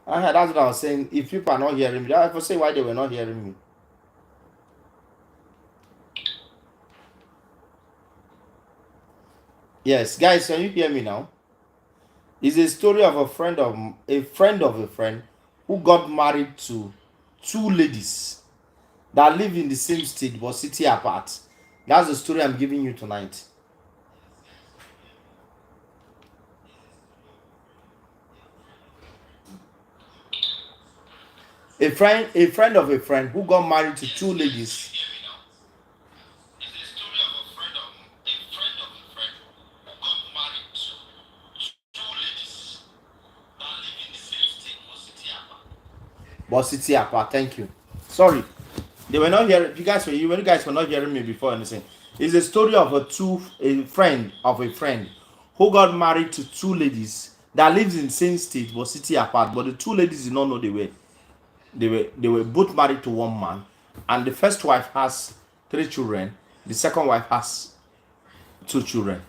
That's what I was saying. If people are not hearing me, I will say why they were not hearing me. Yes, guys, can you hear me now? It's a story of a friend who got married to two ladies that live in the same state but city apart. That's the story I'm giving you tonight. A friend of a friend who got married to two ladies. But city apart. Thank you. Sorry, they were not hearing. You guys were not hearing me before anything. It's a story of a friend of a friend who got married to two ladies that lives in the same state but city apart. But the two ladies did not know they were both married to one man, and the first wife has three children. The second wife has two children.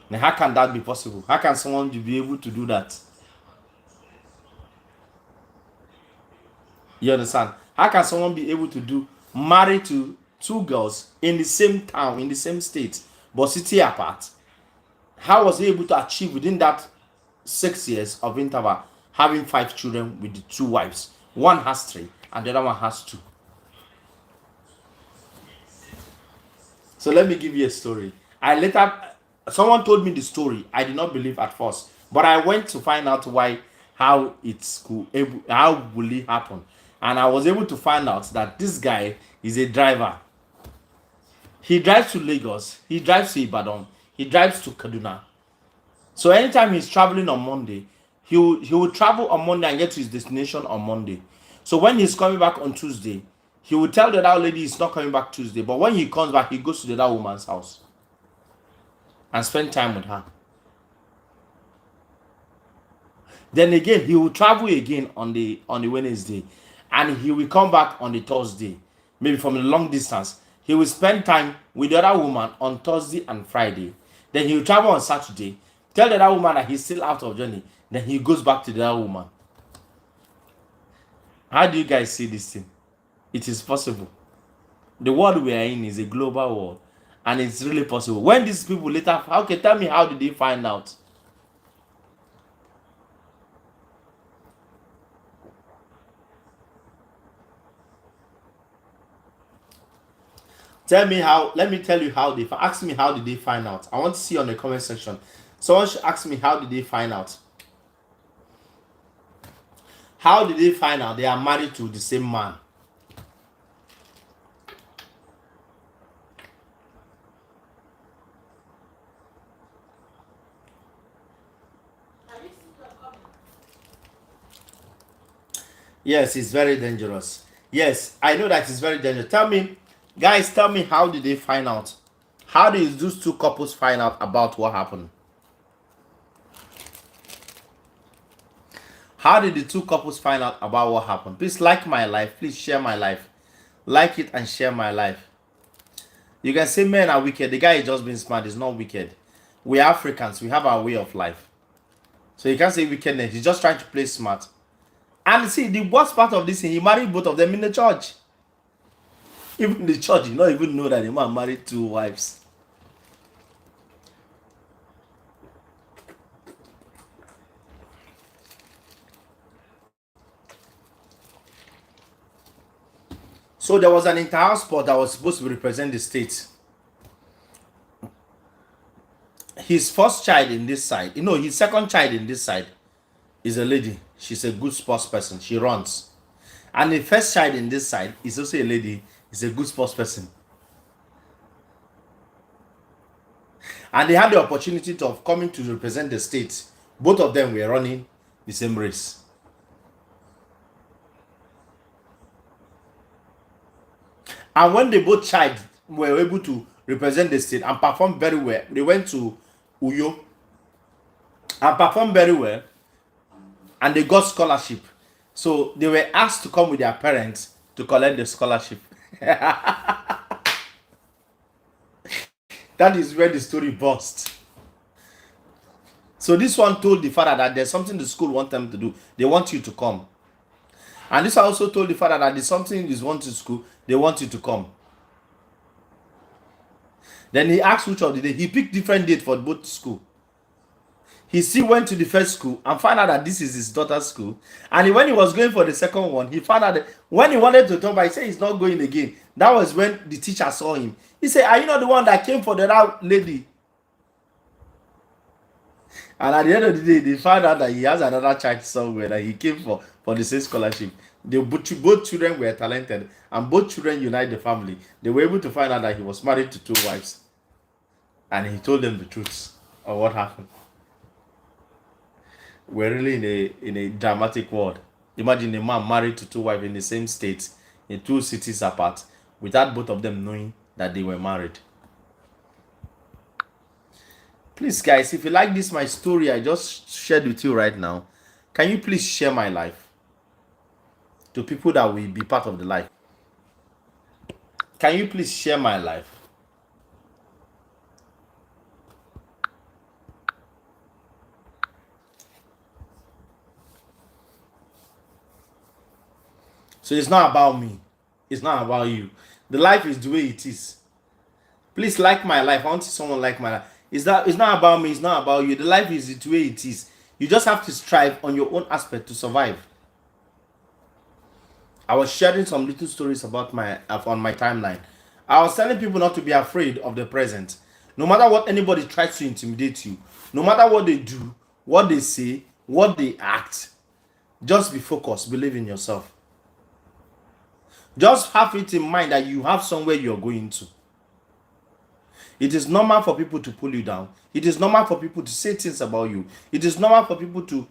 Now, how can that be possible? How can someone be able to do that? You understand? How can someone be able to do marry to two girls in the same town, in the same state, but city apart? How was he able to achieve within that 6 years of interval having five children with the two wives? One has three, and the other one has two. So let me give you a story. I later, someone told me the story. I did not believe at first, but I went to find out why, how will it happen, and I was able to find out that this guy is a driver. He drives to Lagos, he drives to Ibadan, he drives to Kaduna. So anytime he's traveling on Monday, he will travel on Monday and get to his destination on Monday. So when he's coming back on Tuesday, he will tell the other lady he's not coming back Tuesday. But when he comes back, he goes to the other woman's house and spend time with her. Then again, he will travel again on the Wednesday, and he will come back on the Thursday, maybe from a long distance. He will spend time with the other woman on Thursday and Friday. Then he will travel on Saturday, tell the other woman that he's still out of journey. Then he goes back to the other woman. How do you guys see this thing? It is possible. The world we are in is a global world, and it's really possible. When these people later, okay, tell me, how did they find out? Tell me how. Let me tell you how they ask me how did they find out. I want to see on the comment section. Someone should ask me how did they find out. How did they find out they are married to the same man? Yes, it's very dangerous. Yes, I know that it's very dangerous. Tell me, guys, tell me, how did they find out? How did those two couples find out about what happened? How did the two couples find out about what happened? Please like my life. Please share my life. Like it and share my life. You can say men are wicked. The guy is just being smart. He's not wicked. We are Africans. We have our way of life. So you can't say wickedness. He's just trying to play smart. And see, the worst part of this thing, he married both of them in the church. Even the church, you don't even know that the man married two wives. So there was an inter-house sport that was supposed to represent the state. His first child in this side, his second child in this side is a lady. She's a good sports person. She runs. And the first child in this side is also a lady. Is a good sports person. And they had the opportunity of coming to represent the state. Both of them were running the same race. And when they both child were able to represent the state and perform very well, they went to Uyo and performed very well, and they got scholarship. So they were asked to come with their parents to collect the scholarship. That is where the story burst. So this one told the father that there's something the school want them to do. They want you to come. And this also told the father that there's something is want to school. They want you to come. Then he asked which of the day. He picked different date for both school. He still went to the first school and found out that this is his daughter's school. And when he was going for the second one, he found out that when he wanted to talk, but he said he's not going again. That was when the teacher saw him. He said, "Are you not the one that came for the other lady?" And at the end of the day, they found out that he has another child somewhere that he came for the same scholarship. Both children were talented, and both children unite the family. They were able to find out that he was married to 2 wives. And he told them the truth of what happened. We're really in a dramatic world. Imagine a man married to 2 wives in the same state, in 2 cities apart, without both of them knowing that they were married. Please, guys, if you like this, my story I just shared with you right now, can you please share my life to people that will be part of the life? Can you please share my life? So it's not about me. It's not about you. The life is the way it is. Please like my life. I want to see someone like my life. It's not about me. It's not about you. The life is the way it is. You just have to strive on your own aspect to survive. I was sharing some little stories about on my timeline. I was telling people not to be afraid of the present. No matter what anybody tries to intimidate you, no matter what they do, what they say, what they act, just be focused. Believe in yourself. Just have it in mind that you have somewhere you're going to. It is normal for people to pull you down. It is normal for people to say things about you. It is normal for people to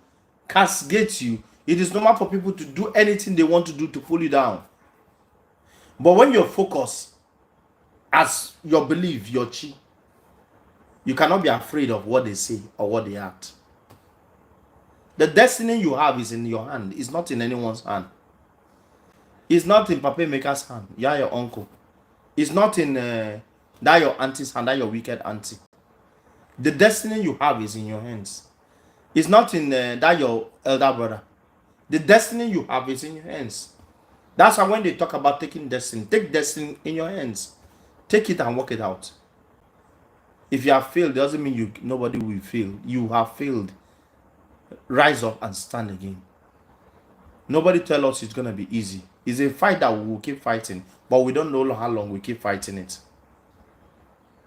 castigate you. It is normal for people to do anything they want to do to pull you down. But when you're focused as your belief, your chi, you cannot be afraid of what they say or what they act. The destiny you have is in your hand. It's not in anyone's hand. It's not in Papa Maker's hand. Yeah, your uncle. It's not in that your auntie's hand, that your wicked auntie. The destiny you have is in your hands. It's not in that your elder brother. The destiny you have is in your hands. That's why when they talk about taking destiny, take destiny in your hands. Take it and work it out. If you have failed, doesn't mean nobody will fail. You have failed. Rise up and stand again. Nobody tell us it's going to be easy. It's a fight that we will keep fighting, but we don't know how long we keep fighting it.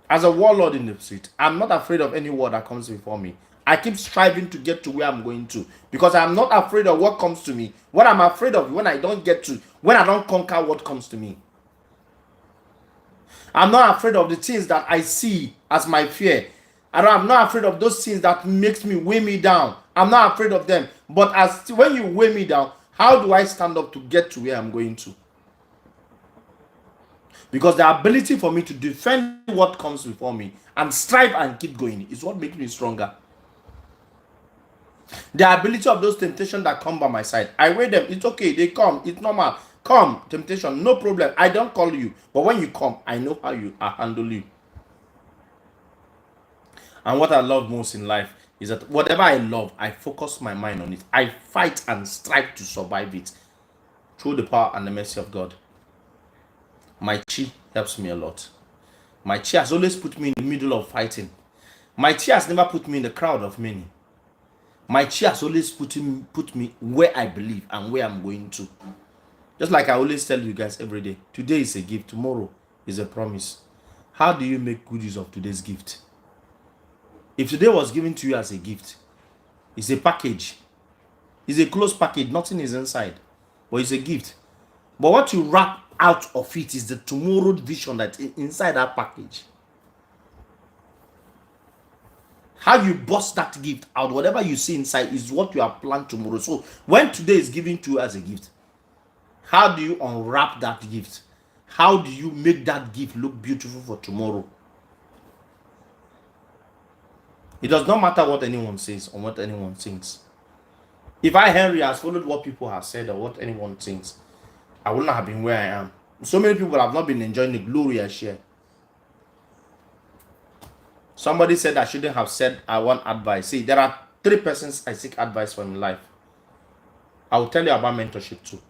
As a warlord in the street, I'm not afraid of any war that comes before me. I keep striving to get to where I'm going to, because I'm not afraid of what comes to me. What I'm afraid of when I don't get to, when I don't conquer what comes to me. I'm not afraid of the things that I see as my fear. I'm not afraid of those things that makes me weigh me down. I'm not afraid of them. But when you weigh me down, how do I stand up to get to where I'm going to? Because the ability for me to defend what comes before me and strive and keep going is what makes me stronger. The ability of those temptations that come by my side, I weigh them. It's okay. They come. It's normal. Come, temptation, no problem. I don't call you. But when you come, I know how I handle you. And what I love most in life is that whatever I love, I focus my mind on it. I fight and strive to survive it through the power and the mercy of God. My chi helps me a lot. My chi has always put me in the middle of fighting. My chi has never put me in the crowd of many. My chi has always put me where I believe and where I'm going to. Just like I always tell you guys every day, today is a gift, tomorrow is a promise. How do you make good use of today's gift? If today was given to you as a gift, it's a package. It's a closed package, nothing is inside, but it's a gift. But what you wrap out of it is the tomorrow vision that is inside that package. How you bust that gift out, whatever you see inside is what you have planned tomorrow. So when today is given to you as a gift, how do you unwrap that gift? How do you make that gift look beautiful for tomorrow? It does not matter what anyone says or what anyone thinks. If I, Henry, has followed what people have said or what anyone thinks, I would not have been where I am. So many people have not been enjoying the glory I share. Somebody said I shouldn't have said I want advice. See, there are 3 persons I seek advice from in life. I will tell you about mentorship too.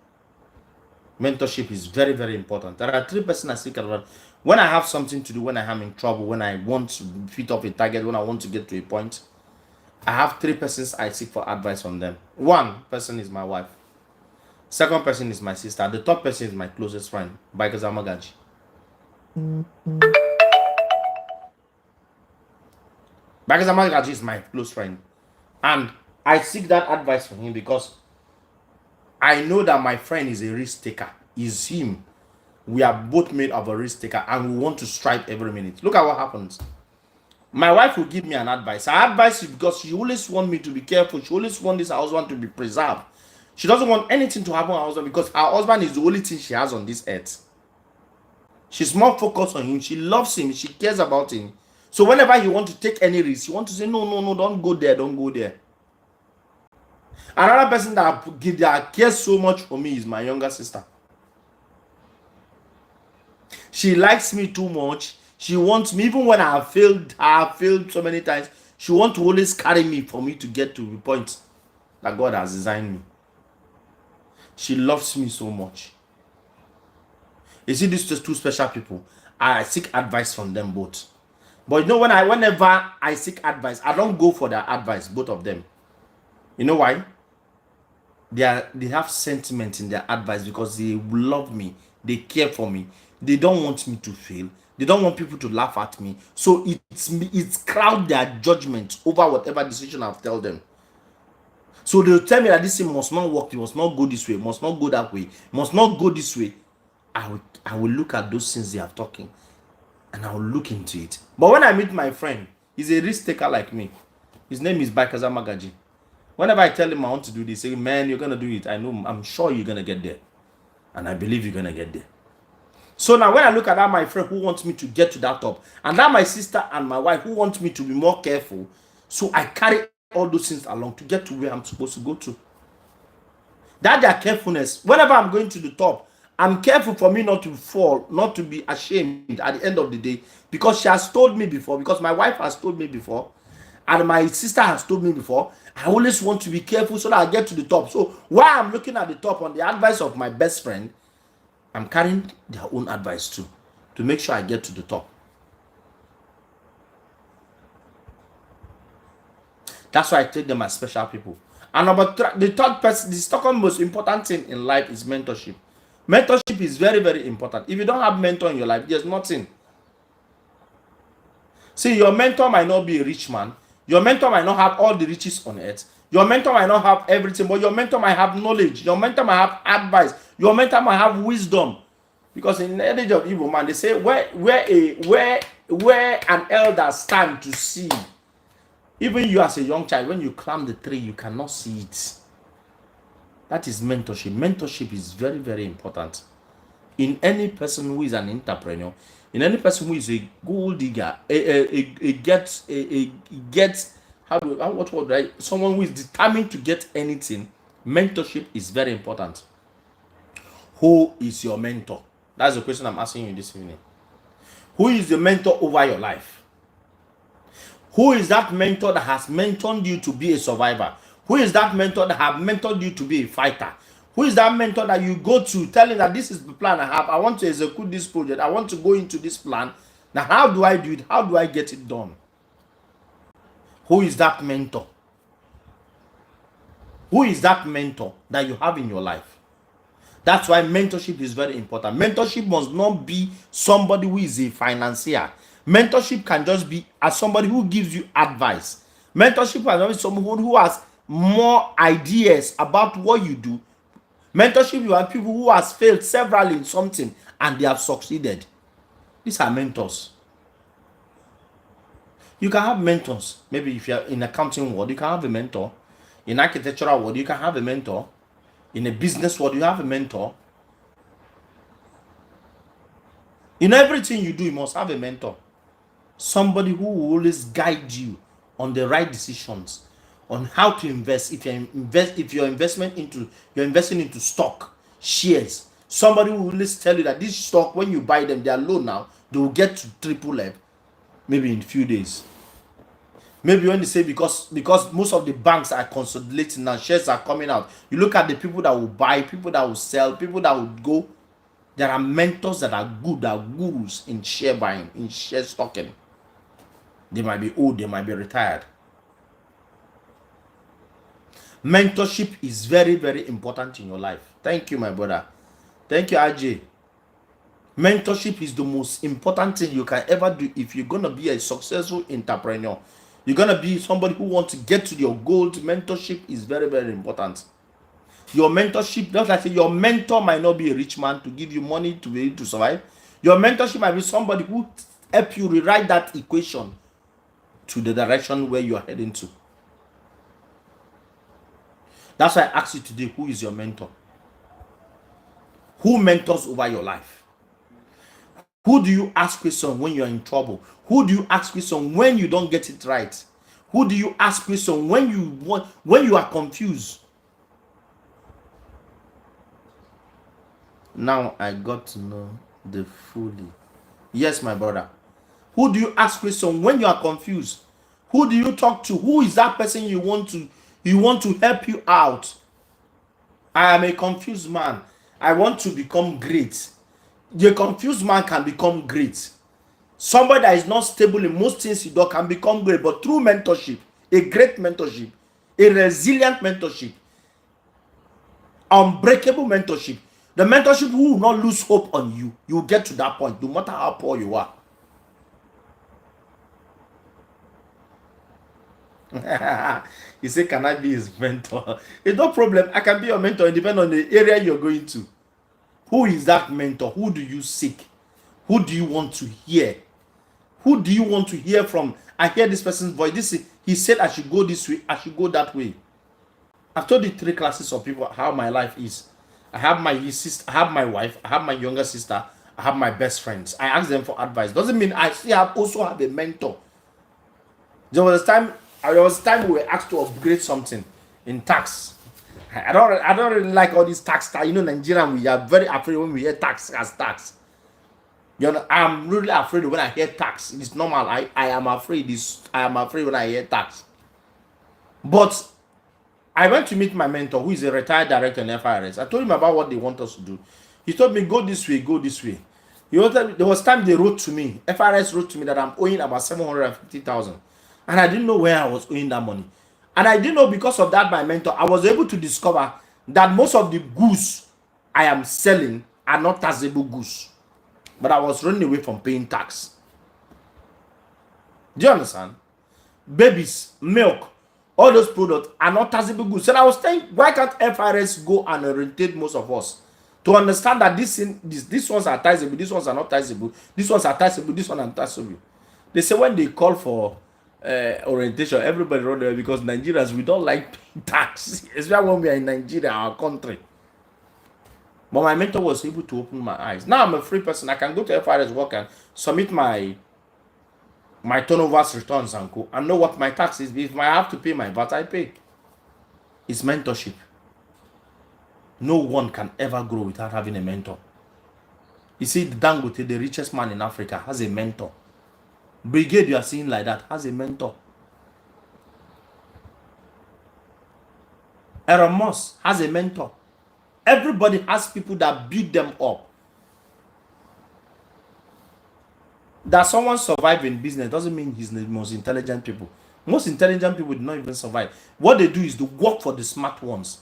Mentorship is very, very important. There are 3 persons I seek advice. When I have something to do, when I am in trouble, when I want to fit off a target, when I want to get to a point, I have 3 persons I seek for advice from them. 1 person is my wife. 2nd person is my sister. The 3rd person is my closest friend, Bikers Amagaji. Bikers Amagaji is my close friend. And I seek that advice from him because I know that my friend is a risk taker. Is him. We are both made of a risk taker and we want to strike every minute. Look at what happens. My wife will give me an advice. I advise you because she always wants me to be careful. She always wants this husband to be preserved. She doesn't want anything to happen to her husband because her husband is the only thing she has on this earth. She's more focused on him. She loves him. She cares about him. So whenever you want to take any risk, you want to say, no, don't go there, don't go there. Another person that cares so much for me is my younger sister. She likes me too much. She wants me, even when I have failed so many times, she wants to always carry me for me to get to the point that God has designed me. She loves me so much. You see, these 2 special people, I seek advice from them both. But you know, whenever I seek advice, I don't go for their advice, both of them. You know why? They have sentiment in their advice because they love me, they care for me, they don't want me to fail, they don't want people to laugh at me. So it's crowd their judgment over whatever decision I've told them. So they'll tell me that this thing must not work, it must not go this way, must not go that way, must not go this way. I will look at those things they are talking and I will look into it. But when I meet my friend, he's a risk taker like me. His name is Bikaza Magaji. Whenever I tell him I want to do this, say, man, you're going to do it. I'm sure you're going to get there. And I believe you're going to get there. So now when I look at that, my friend who wants me to get to that top, and that my sister and my wife who wants me to be more careful, so I carry all those things along to get to where I'm supposed to go to. That their carefulness, whenever I'm going to the top, I'm careful for me not to fall, not to be ashamed at the end of the day, because she has told me before, because my wife has told me before, and my sister has told me before, I always want to be careful so that I get to the top. So while I'm looking at the top on the advice of my best friend, I'm carrying their own advice too, to make sure I get to the top. That's why I take them as special people. And the 3rd person, the 2nd most important thing in life is mentorship. Mentorship is very, very important. If you don't have mentor in your life, there's nothing. See, your mentor might not be a rich man. Your mentor might not have all the riches on earth. Your mentor might not have everything, but your mentor might have knowledge. Your mentor might have advice. Your mentor might have wisdom. Because in the age of evil man, they say where an elder stand to see. Even you as a young child, when you climb the tree, you cannot see it. That is mentorship. Mentorship is very, very important. In any person who is an entrepreneur, in any person who is a gold digger, someone who is determined to get anything, mentorship is very important. Who is your mentor? That's the question I'm asking you this evening. Who is the mentor over your life? Who is that mentor that has mentored you to be a survivor? Who is that mentor that have mentored you to be a fighter? Who is that mentor that you go to telling that this is the plan I have? I want to execute this project. I want to go into this plan. Now, how do I do it? How do I get it done? Who is that mentor? Who is that mentor that you have in your life? That's why mentorship is very important. Mentorship must not be somebody who is a financier. Mentorship can just be as somebody who gives you advice. Mentorship can be someone who has more ideas about what you do. Mentorship, you have people who has failed severally in something and they have succeeded. These are mentors. You can have mentors. Maybe if you're in accounting world, you can have a mentor. In architectural world, you can have a mentor. In a business world, you have a mentor. In everything you do, you must have a mentor. Somebody who will always guide you on the right decisions, on how to invest. If you're investing into stock, shares, somebody will always tell you that this stock, when you buy them, they are low now, they will get to triple level, maybe in a few days. Maybe when they say because most of the banks are consolidating now, shares are coming out. You look at the people that will buy, people that will sell, people that will go. There are mentors that are good, that are gurus in share buying, in share stocking. They might be old, they might be retired. Mentorship is very, very important in your life. Thank you, my brother. Thank you, RJ. Mentorship is the most important thing you can ever do if you're going to be a successful entrepreneur. You're going to be somebody who wants to get to your goals. Mentorship is very, very important. Your mentorship, just like I say, your mentor might not be a rich man to give you money to be able to survive. Your mentorship might be somebody who help you rewrite that equation to the direction where you are heading to. That's why I asked you today, who is your mentor? Who mentors over your life? Who do you ask questions when you're in trouble? Who do you ask questions when you don't get it right? Who do you ask questions when you are confused? Now I got to know the fully. Yes, my brother. Who do you ask questions when you are confused? Who do you talk to? Who is that person you want to help you out? I am a confused man. I want to become great. The confused man can become great. Somebody that is not stable in most things he does can become great, but through mentorship, a great mentorship, a resilient mentorship, unbreakable mentorship, the mentorship who will not lose hope on you. You will get to that point, no matter how poor you are. You say, can I be his mentor? It's no problem. I can be your mentor. It depends on the area you're going to. Who is that mentor? Who do you seek? Who do you want to hear? Who do you want to hear from? I hear this person's voice. He said I should go this way. I should go that way. I've told you 3 classes of people how my life is. I have my sister, I have my wife, I have my younger sister, I have my best friends. I ask them for advice. Doesn't mean I still also have a mentor. There was time we were asked to upgrade something in tax. I don't really like all these tax. You know, Nigerian, we are very afraid when we hear tax as tax. You know, I'm really afraid when I hear tax. It's normal. I am afraid. I am afraid when I hear tax. But I went to meet my mentor, who is a retired director in FIRS. I told him about what they want us to do. He told me, go this way, go this way. There was time they wrote to me. FIRS wrote to me that I'm owing about 750,000. And I didn't know where I was owing that money. And I didn't know, because of that, my mentor, I was able to discover that most of the goods I am selling are not taxable goods. But I was running away from paying tax. Do you understand? Babies, milk, all those products are not taxable goods. So I was saying, why can't FIRS go and orientate most of us to understand that these ones are taxable, these ones are not taxable, these ones are taxable, this one are not taxable. They say when they call for orientation, everybody run away, because Nigerians, we don't like paying tax, especially when we are in Nigeria, our country. But my mentor was able to open my eyes. Now I'm a free person. I can go to FIRS work and submit my turnovers returns and go and know what my tax is. If I have to pay my VAT, I pay. It's mentorship. No one can ever grow without having a mentor. You see, Dangote, the richest man in Africa, has a mentor. Brigade, you are seeing like that, has a mentor. Elon Musk has a mentor. Everybody has people that build them up. That someone survive in business doesn't mean he's the most intelligent people. Most intelligent people do not even survive. What they do is to work for the smart ones.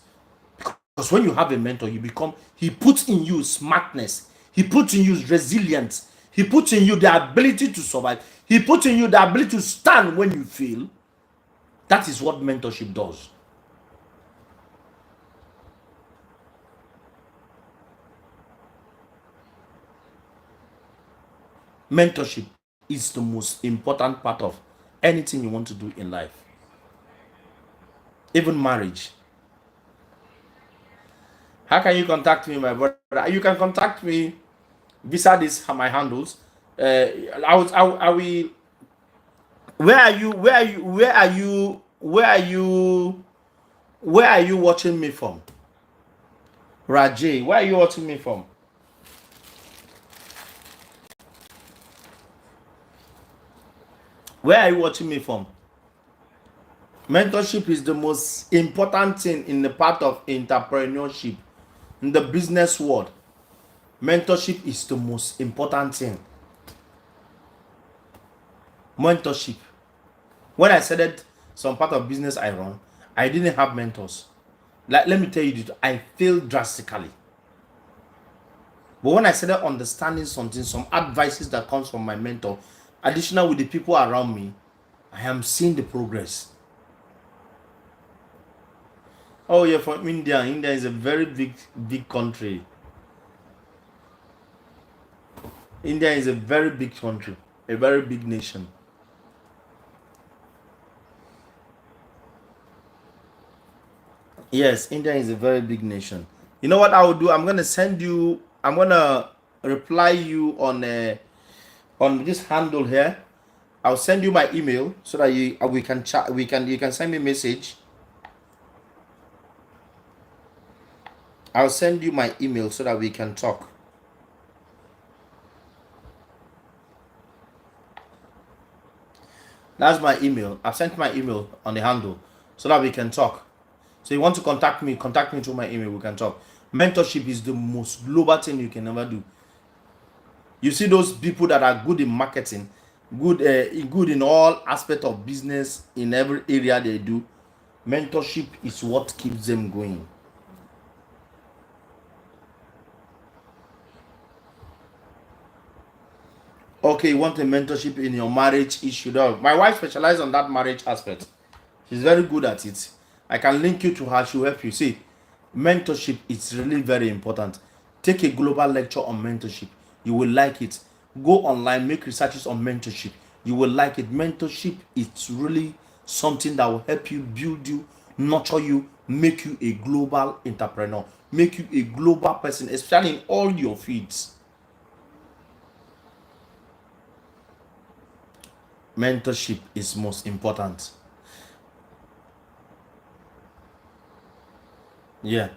Because when you have a mentor, he puts in you smartness. He puts in you resilience. He puts in you the ability to survive. He puts in you the ability to stand when you fail. That is what mentorship does. Mentorship is the most important part of anything you want to do in life. Even marriage. How can you contact me, my brother? You can contact me via my handles. I will. Where are you watching me from? Rajay, where are you watching me from? Where are you watching me from? Mentorship is the most important thing in the part of entrepreneurship. In the business world, mentorship is the most important thing. Mentorship. When I started some part of business I run, I didn't have mentors. Like, let me tell you, I failed drastically. But when I started understanding something, some advices that comes from my mentor, additional with the people around me, I am seeing the progress. Oh, you're from India. India is a very big country. India is a very big country, a very big nation. Yes, India is a very big nation. You know what I will do? I'm gonna send you. I'm gonna reply you on this handle here. I'll send you my email so that we can chat. You can send me a message. I'll send you my email so that we can talk. That's my email. I've sent my email on the handle so that we can talk. So you want to contact me through my email, we can talk. Mentorship is the most global thing you can ever do. You see those people that are good in marketing, good in all aspects of business, in every area they do. Mentorship is what keeps them going. Okay, you want a mentorship in your marriage issue. My wife specializes on that marriage aspect. She's very good at it. I can link you to her. She'll help you. See, mentorship is really very important. Take a global lecture on mentorship. You will like it. Go online, make researches on mentorship. You will like it. Mentorship is really something that will help you build you, nurture you, make you a global entrepreneur, make you a global person, especially in all your fields. Mentorship is most important. Yeah,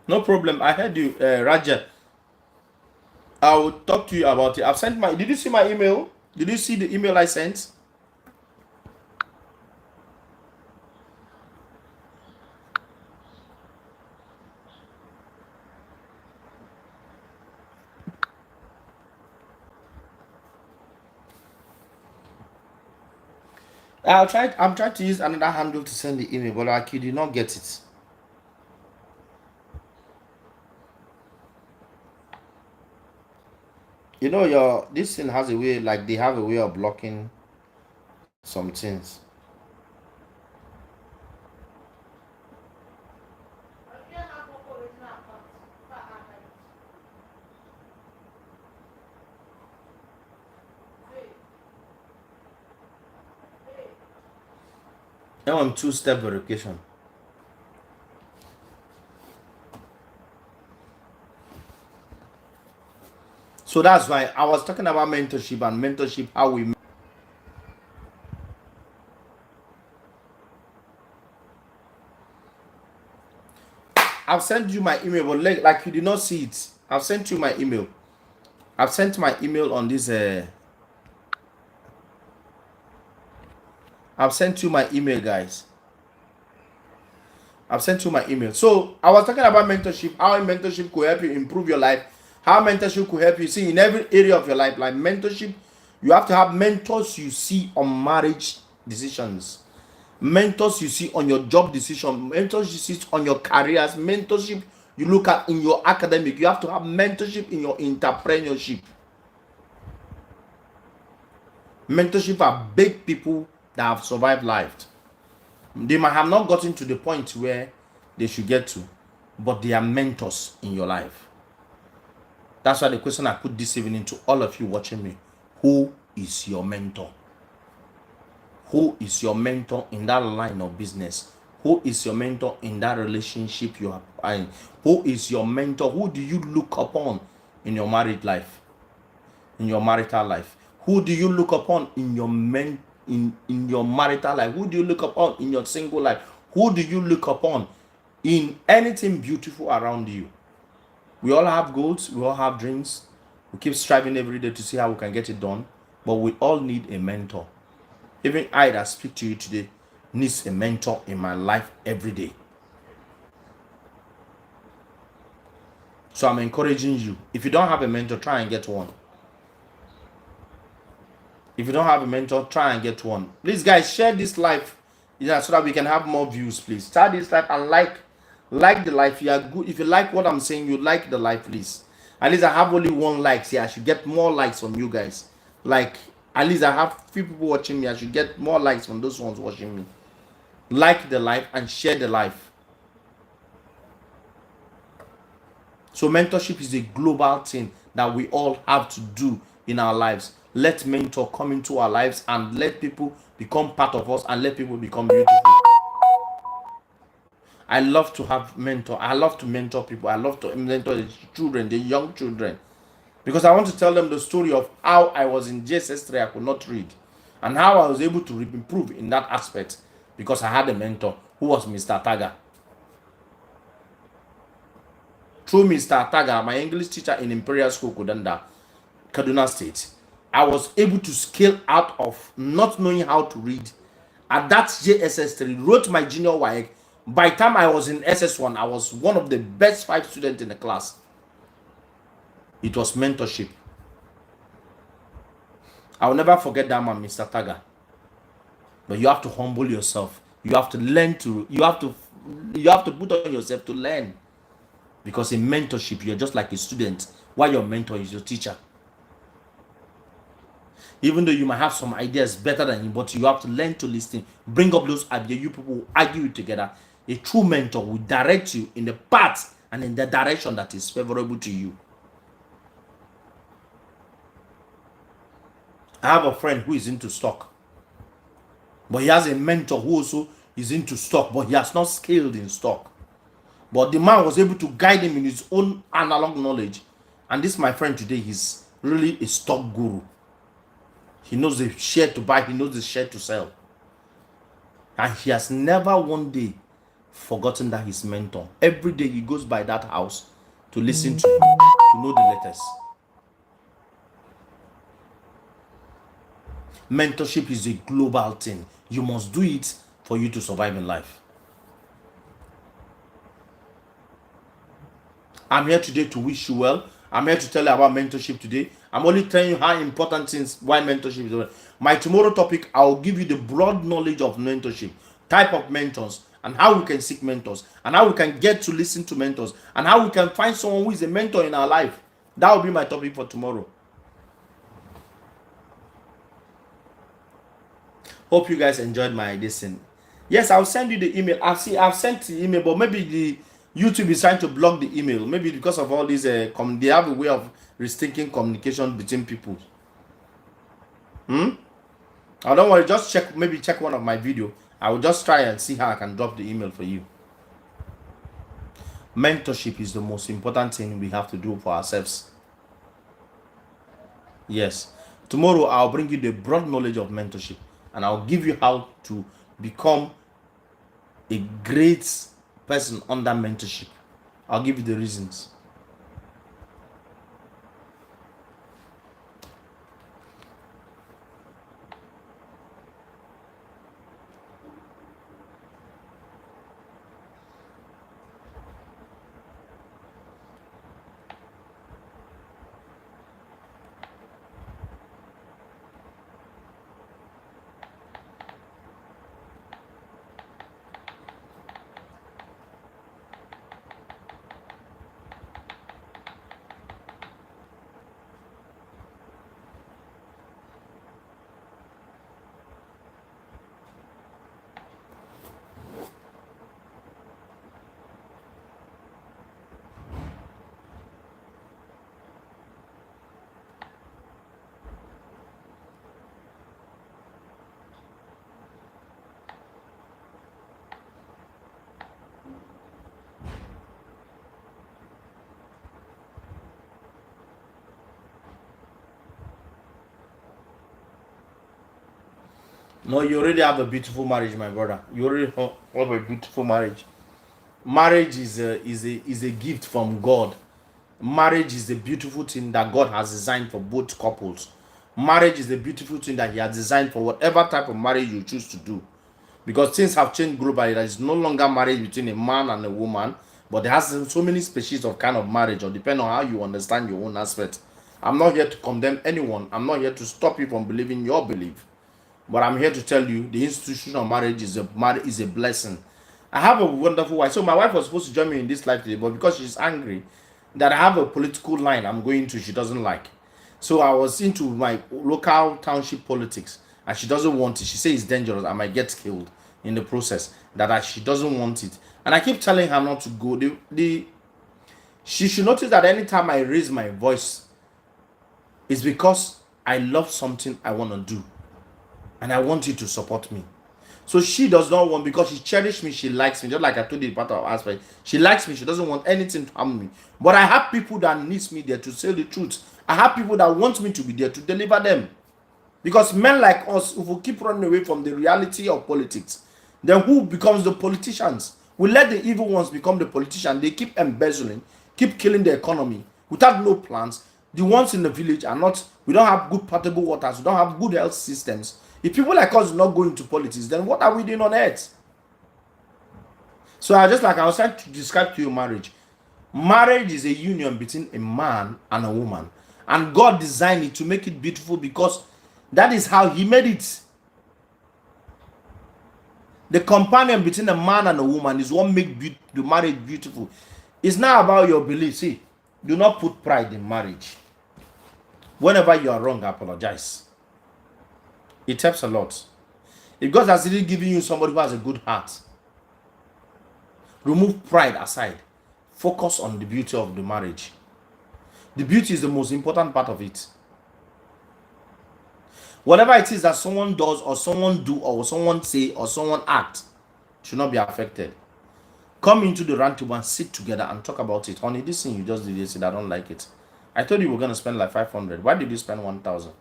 no problem. I heard you, Raja. I will talk to you about it. I've sent my. Did you see my email? Did you see the email I sent? I'll try. I'm trying to use another handle to send the email, but like you did not get it. You know, your this thing has a way, like they have a way of blocking some things. Now I'm two-step verification. So that's why I was talking about mentorship and mentorship. How we. I've sent you my email, but like you did not see it. I've sent you my email. I've sent my email on this. I've sent you my email, guys. I've sent you my email. So I was talking about mentorship, how mentorship could help you improve your life, how mentorship could help you see in every area of your life. Like mentorship, you have to have mentors you see on marriage decisions, mentors you see on your job decision, mentors you see on your careers, mentorship you look at in your academic. You have to have mentorship in your entrepreneurship. Mentorship are big people that have survived life. They might have not gotten to the point where they should get to, but they are mentors in your life. That's why the question I put this evening to all of you watching me: who is your mentor? Who is your mentor in that line of business? Who is your mentor in that relationship you are in? Who is your mentor? Who do you look upon in your married life, in your marital life? Who do you look upon in your in your marital life? Who do you look upon in your single life? Who do you look upon in anything beautiful around you? We all have goals, we all have dreams. We keep striving every day to see how we can get it done, but we all need a mentor. Even I that speak to you today, needs a mentor in my life every day. So I'm encouraging you. If you don't have a mentor, try and get one. If you don't have a mentor, try and get one. Please, guys, share this live, so that we can have more views. Please share this live and like the life. You are good. If you like what I'm saying, you like the life, please. At least I have only one like here. I should get more likes from you guys. Like, at least I have few people watching me. I should get more likes from those ones watching me. Like the life and share the life. So mentorship is a global thing that we all have to do in our lives. Let mentor come into our lives and let people become part of us and let people become beautiful. I love to have mentor. I love to mentor people. I love to mentor the children, the young children, because I want to tell them the story of how I was in JSS3, I could not read, and how I was able to improve in that aspect because I had a mentor who was Mr. Taga. Through Mr. Taga, my English teacher in Imperial School, Kudanda, Kaduna State, I was able to scale out of not knowing how to read. At that JSS3, wrote my junior WAEC. By the time I was in SS1, I was one of the best 5 students in the class. It was mentorship. I will never forget that man, Mr. Taga. But you have to humble yourself. You have to learn to, you have to put on yourself to learn. Because in mentorship, you're just like a student, while your mentor is your teacher. Even though you might have some ideas better than him, but you have to learn to listen. Bring up those ideas. You people will argue together. A true mentor will direct you in the path and in the direction that is favorable to you. I have a friend who is into stock, but he has a mentor who also is into stock, but he has not scaled in stock. But the man was able to guide him in his own analog knowledge. And this, my friend today, he's really a stock guru. He knows the share to buy, he knows the share to sell. And he has never one day forgotten that his mentor. Every day he goes by that house to listen to know the latest. Mentorship is a global thing. You must do it for you to survive in life. I'm here today to wish you well. I'm here to tell you about mentorship today. I'm only telling you how important things, why mentorship is. My tomorrow topic, I will give you the broad knowledge of mentorship, type of mentors, and how we can seek mentors, and how we can get to listen to mentors, and how we can find someone who is a mentor in our life. That will be my topic for tomorrow. Hope you guys enjoyed my lesson. Yes, I'll send you the email. I've sent the email, but maybe the YouTube is trying to block the email. Maybe because of all these, they have a way of restricting communication between people. I don't worry. Just check. Maybe check one of my video. I will just try and see how I can drop the email for you. Mentorship is the most important thing we have to do for ourselves. Yes. Tomorrow I'll bring you the broad knowledge of mentorship, and I'll give you how to become a great person under mentorship. I'll give you the reasons. No, you already have a beautiful marriage, my brother. You already have a beautiful marriage. Marriage is a gift from God. Marriage is a beautiful thing that God has designed for both couples. Marriage is a beautiful thing that He has designed for whatever type of marriage you choose to do. because things have changed globally. There is no longer marriage between a man and a woman, but there has so many species of kind of marriage, or depending on how you understand your own aspect. I'm not here to condemn anyone. I'm not here to stop you from believing your belief, but I'm here to tell you the institution of marriage is a blessing. I have a wonderful wife. So my wife was supposed to join me in this life today, but because she's angry that I have a political line I'm going to, she doesn't like. So I was into my local township politics, and she doesn't want it. She says it's dangerous. I might get killed in the process. She doesn't want it, and I keep telling her not to go. She should notice that anytime I raise my voice, it's because I love something I want to do, and I want you to support me. So she does not want, because she cherishes me, she likes me, just like I told you the part of aspect. She likes me, she doesn't want anything to harm me. But I have people that needs me there to say the truth. I have people that want me to be there to deliver them. Because men like us, if we keep running away from the reality of politics, then who becomes the politicians? We let the evil ones become the politicians. They keep embezzling, keep killing the economy without no plans. The ones in the village are not, we don't have good potable waters, we don't have good health systems. If people like us do not go into politics, then what are we doing on earth? So I was trying to describe to you marriage. Marriage is a union between a man and a woman. And God designed it to make it beautiful, because that is how he made it. The companion between a man and a woman is what makes the marriage beautiful. It's not about your belief. See, do not put pride in marriage. Whenever you are wrong, apologize. It helps a lot. If God has really given you somebody who has a good heart, remove pride aside. Focus on the beauty of the marriage. The beauty is the most important part of it. Whatever it is that someone does, or someone do, or someone say, or someone act, should not be affected. Come into the round table and sit together and talk about it. Honey, this thing you just did yesterday, I don't like it. I told you we were going to spend like 500. Why did you spend 1,000?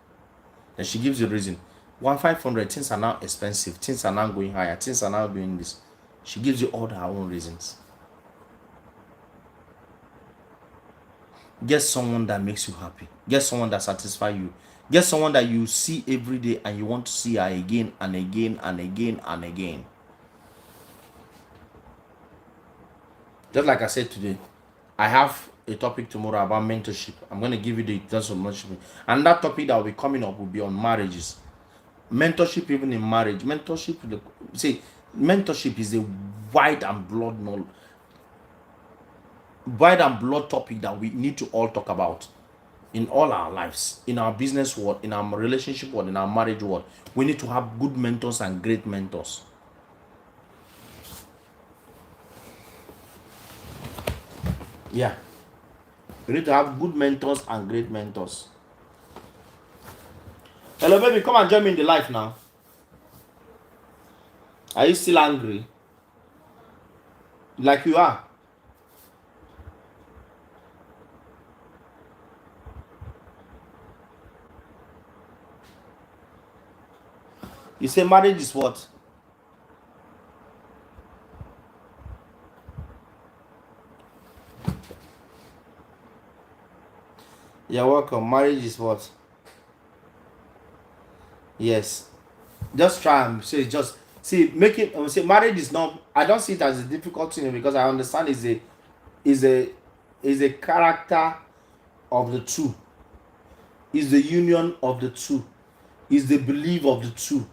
And she gives you a reason. 1,500, things are now expensive, things are now going higher, things are now doing this. She gives you all her own reasons. Get someone that makes you happy. Get someone that satisfies you. Get someone that you see every day and you want to see her again and again and again and again. Just like I said today, I have a topic tomorrow about mentorship. I'm going to give you the details of mentorship. And that topic that will be coming up will be on marriages. Mentorship, even in marriage. Mentorship is a wide and broad topic that we need to all talk about in all our lives, in our business world, in our relationship world, in our marriage world. We need to have good mentors and great mentors. Yeah, we need to have good mentors and great mentors. Hello, baby, come and join me in the life now. Are you still angry? Like you are? You say marriage is what? You're welcome. Marriage is what? Yes. Just try and say, make it. Say marriage is not. I don't see it as a difficult thing, because I understand is a character of the two. Is the union of the two. Is the belief of the two.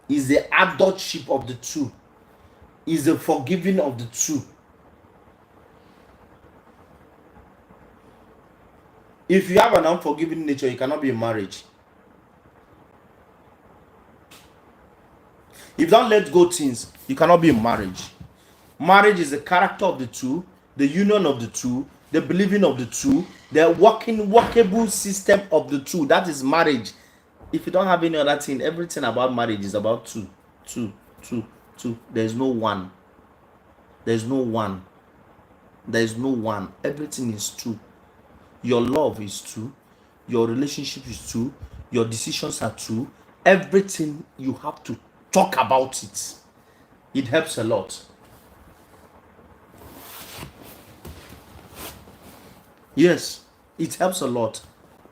Is the adultship of the two. Is the forgiving of the two. If you have an unforgiving nature, you cannot be in marriage. If you don't let go things, you cannot be in marriage. Marriage is the character of the two, the union of the two, the believing of the two, the workable system of the two. That is marriage. If you don't have any other thing, everything about marriage is about two. There's no one. There's no one. There's no one. Everything is two. Your love is two. Your relationship is two. Your decisions are two. Everything, you have to talk about it. It helps a lot. Yes, it helps a lot.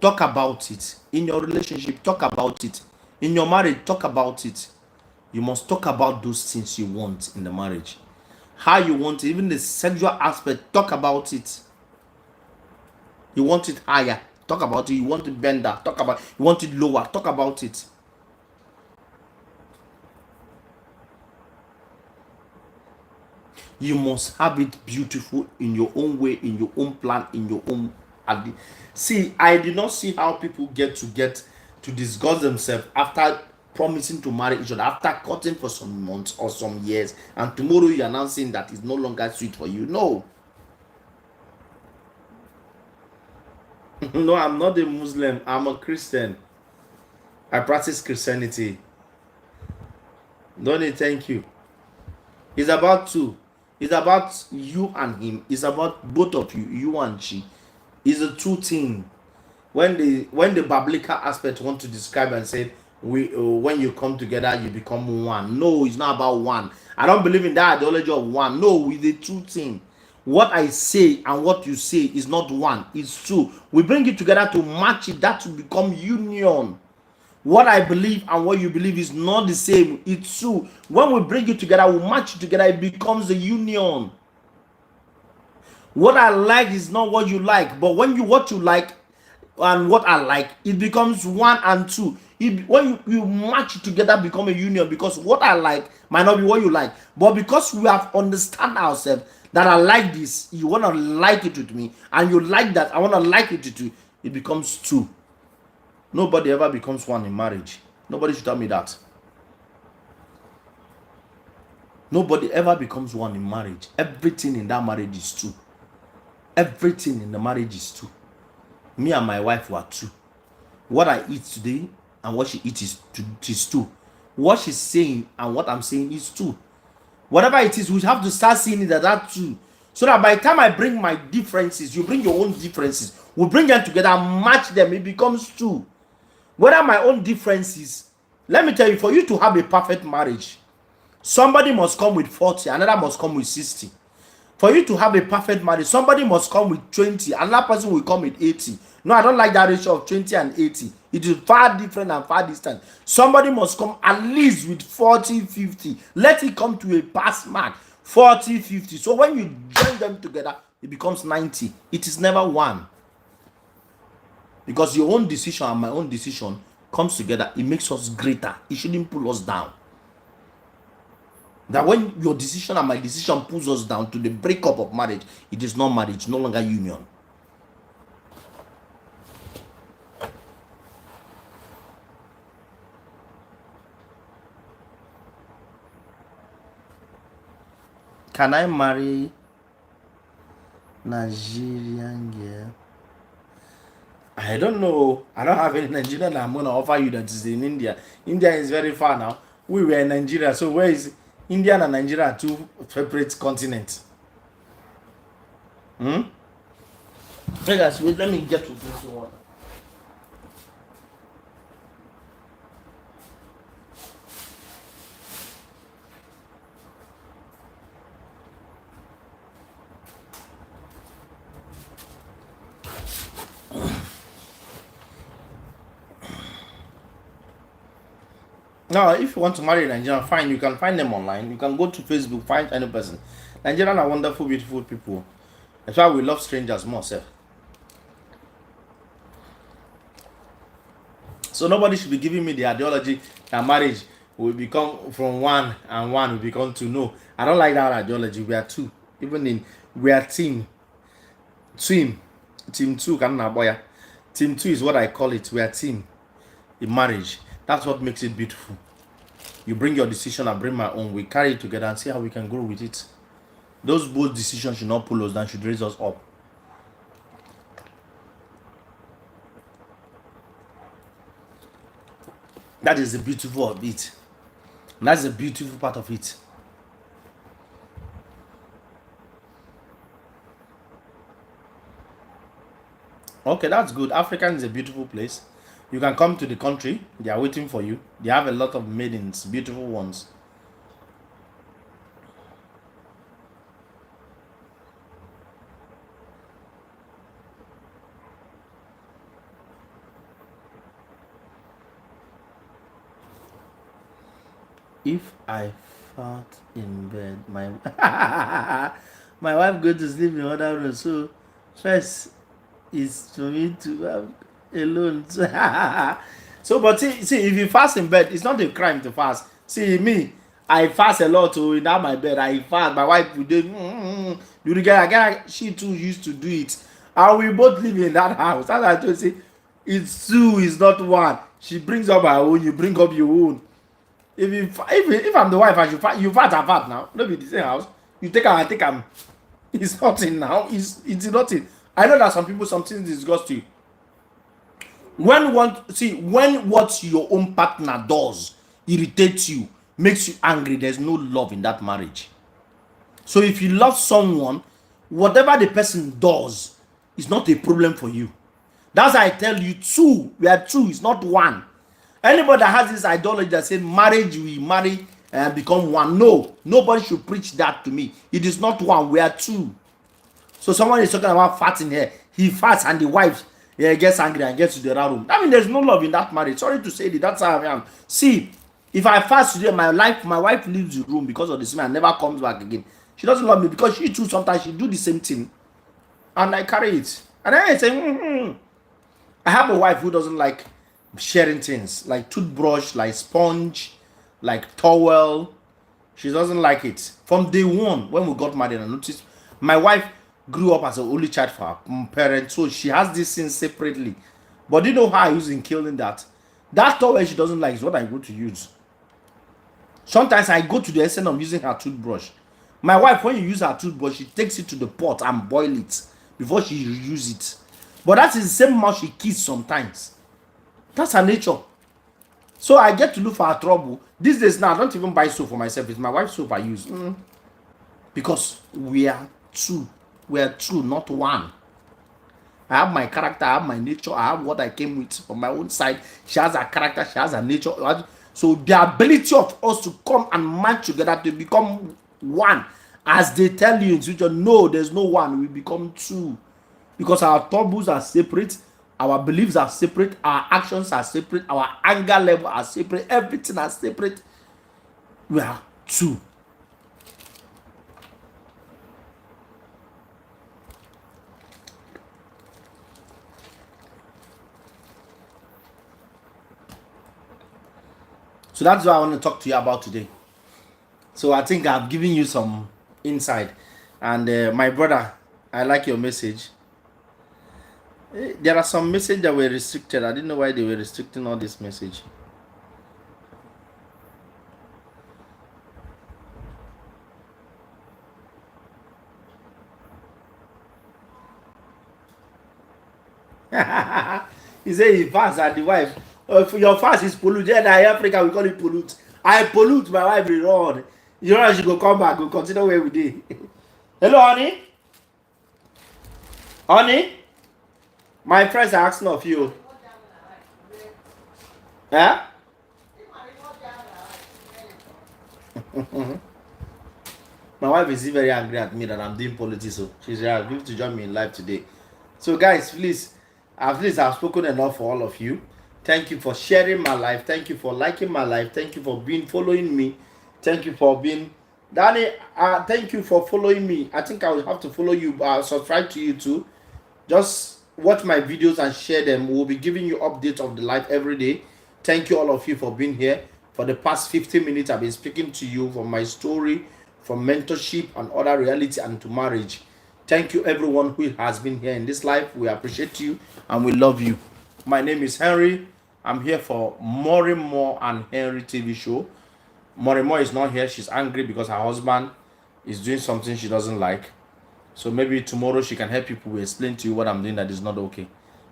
Talk about it. In your relationship, talk about it. In your marriage, talk about it. You must talk about those things you want in the marriage. How you want it, even the sexual aspect, talk about it. You want it higher, talk about it. You want it bender, talk about it. You want it lower, talk about it. You must have it beautiful in your own way, in your own plan, in your own. See, I did not see how people get to disgust themselves after promising to marry each other, after cutting for some months or some years, and tomorrow you're announcing that it's no longer sweet for you. No. No, I'm not a Muslim, I'm a Christian. I practice Christianity. Don't thank you. It's about two. It's about you and him. It's about both of you, you and she. It's a two thing. When the biblical aspect want to describe and say when you come together you become one. No, it's not about one. I don't believe in that ideology of one. No, it's a two thing. What I say and what you say is not one. It's two. We bring it together to match it. That will become union. What I believe and what you believe is not the same. It's true. When we bring it together, we match it together, it becomes a union. What I like is not what you like, but when what you like and what I like, it becomes one and two. When you match it together, become a union, because what I like might not be what you like, but because we have understand ourselves that I like this, you want to like it with me, and you like that, I want to like it with you, it becomes two. Nobody ever becomes one in marriage. Nobody should tell me that. Nobody ever becomes one in marriage. Everything in that marriage is two. Everything in the marriage is two. Me and my wife were two. What I eat today and what she eats is two. What she's saying and what I'm saying is two. Whatever it is, we have to start seeing it as that two. So that by the time I bring my differences, you bring your own differences. We bring them together and match them. It becomes two. Whether my own differences, let me tell you, for you to have a perfect marriage, somebody must come with 40, another must come with 60. For you to have a perfect marriage, somebody must come with 20, another person will come with 80. No, I don't like that ratio of 20 and 80. It is far different and far distant. Somebody must come at least with 40, 50. Let it come to a pass mark, 40, 50. So when you join them together, it becomes 90. It is never one. Because your own decision and my own decision comes together, it makes us greater. It shouldn't pull us down. That when your decision and my decision pulls us down to the breakup of marriage, it is not marriage, no longer union. Can I marry Nigerian girl? I don't know. I don't have any Nigerian I'm going to offer you that is in India. India is very far now. We were in Nigeria. So where is India and Nigeria are two separate continents? Hey guys, wait, let me get to this one. Now, if you want to marry a Nigerian, fine, you can find them online. You can go to Facebook, find any person. Nigerians are wonderful, beautiful people. That's why we love strangers more, sir. So nobody should be giving me the ideology that marriage will become from one and one will become two. No, I don't like that ideology. We are two. We are team two. Team two is what I call it. We are team in marriage. That's what makes it beautiful. You bring your decision, I bring my own. We carry it together and see how we can grow with it. Those bold decisions should not pull us down, should raise us up. That is the beautiful of it. That's the beautiful part of it. Okay, that's good. Africa is a beautiful place. You can come to the country. They are waiting for you. They have a lot of maidens, beautiful ones. If I fart in bed, my my wife going to sleep in another room. So first is for me to have alone. So, but see, if you fast in bed, it's not a crime to fast. See me, I fast a lot too in that my bed. I fast. My wife would do. Do the guy again? She too used to do it, and we both live in that house. That's why I told you, say it's two, it's not one. She brings up her own, you bring up your own. If I'm the wife, I should fast. You fast and fast now. No be the same house. You take am, I take am. It's nothing now. It's nothing. I know that some people something disgust you. When what your own partner does irritates you, makes you angry, there's no love in that marriage. So if you love someone, whatever the person does is not a problem for you. That's why I tell you, two, we are two, it's not one. Anybody that has this ideology that says marriage, we marry and become one. No, nobody should preach that to me. It is not one, we are two. So someone is talking about farting here. He farts and the wife gets angry and gets to the other room. I mean, there's no love in that marriage. Sorry to say that, that's how I am. See, if I fast today, my wife leaves the room because of the smell and never comes back again. She doesn't love me because she too sometimes she do the same thing. And I carry it. And then I say, I have a wife who doesn't like sharing things like toothbrush, like sponge, like towel. She doesn't like it. From day one, when we got married, I noticed my wife grew up as an only child for her parents, so she has this thing separately. But do you know how I use in killing that? That towel she doesn't like is what I go to use. Sometimes I go to the extent of using her toothbrush. My wife, when you use her toothbrush, she takes it to the pot and boil it before she use it. But that is the same mouth she kisses sometimes. That's her nature. So I get to look for her trouble. These days now, I don't even buy soap for myself. It's my wife's soap I use. Because we are two. We are two, not one. I have my character, I have my nature, I have what I came with from my own side. She has her character, she has her nature. So the ability of us to come and match together to become one, as they tell you in future, no, there's no one. We become two. Because our troubles are separate, our beliefs are separate, our actions are separate, our anger level are separate, everything is separate. We are two. So that's what I want to talk to you about today. So I think I've given you some insight. And my brother, I like your message. There are some messages that were restricted. I didn't know why they were restricting all this message. He said he fast and the wife. If your fast is polluted, in Africa we call it pollute. I pollute, my wife will run. You know she go come back, go continue where we did. Hello, honey. Honey, my friends are asking of you. Yeah. My wife is very angry at me that I'm doing politics, so she's going to join me in live today. So guys, please, at least I've spoken enough for all of you. Thank you for sharing my life. Thank you for liking my life. Thank you for following me. Thank you for being Danny. Thank you for following me. I think I will have to follow you. Subscribe to you too. Just watch my videos and share them. We'll be giving you updates of the life every day. Thank you all of you for being here. For the past 15 minutes, I've been speaking to you from my story, from mentorship and other reality and to marriage. Thank you everyone who has been here in this life. We appreciate you and we love you. My name is Henry. I'm here for Maureenmore and Henry TV show. Maureenmore is not here. She's angry because her husband is doing something she doesn't like. So maybe tomorrow she can help people explain to you what I'm doing that is not okay.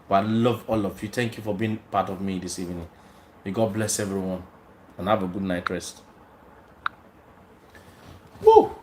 But I love all of you. Thank you for being part of me this evening. May God bless everyone and have a good night rest. Woo!